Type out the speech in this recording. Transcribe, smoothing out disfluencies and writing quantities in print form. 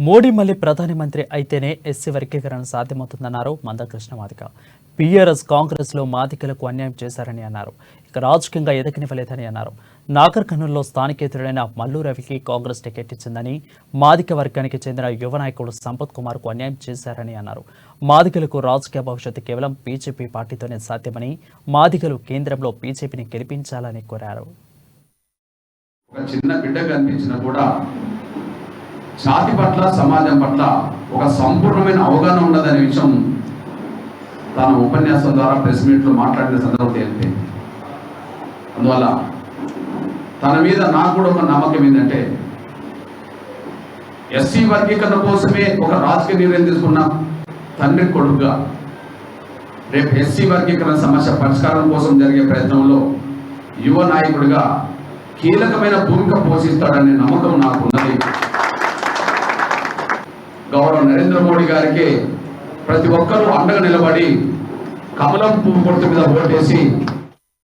మోడీ మళ్ళీ ప్రధానమంత్రి అయితేనే ఎస్సీ వర్గీకరణ సాధ్యమవుతుందన్నారు మందకృష్ణ మాదిగ. పీఆర్ఎస్ కాంగ్రెస్ లో మాదిగలకు అన్యాయం చేశారని అన్నారు. ఇక రాజకీయంగా ఎదగనివ్వలేదని అన్నారు. నాగర్ కర్నూలులో స్థానికేతరుడైన మల్లు రవికి కాంగ్రెస్ టికెట్ ఇచ్చిందని, మాదిగ వర్గానికి చెందిన యువ నాయకుడు సంపత్ కుమార్ కు అన్యాయం చేశారని అన్నారు. మాదిగలకు రాజకీయ భవిష్యత్తు కేవలం బీజేపీ పార్టీతోనే సాధ్యమని, మాదిగలు కేంద్రంలో బీజేపీని గెలిపించాలని కోరారు. ఒక చిన్న బిడ్డ కనిపించినా కూడా జాతి పట్ల సమాజం పట్ల ఒక సంపూర్ణమైన అవగాహన ఉన్నదనే విషయం తన ఉపన్యాసం ద్వారా ప్రెస్ మీట్లో మాట్లాడిన సందర్భం తేలిపోయింది. అందువల్ల తన మీద నాకు కూడా ఒక నమ్మకం ఏంటంటే, ఎస్సీ వర్గీకరణ కోసమే ఒక రాజకీయ నిర్ణయం తీసుకున్న తండ్రి కొడుకుగా రేపు ఎస్సీ వర్గీకరణ సమస్య పరిష్కారం కోసం జరిగే ప్రయత్నంలో యువ నాయకుడిగా కీలకమైన భూమిక పోషిస్తాడనే నమ్మకం నాకున్నది. గౌరవ నరేంద్ర మోడీ గారికి ప్రతి ఒక్కరూ అండగా నిలబడి కమలం పువ్వు గుర్తు మీద ఓటేసి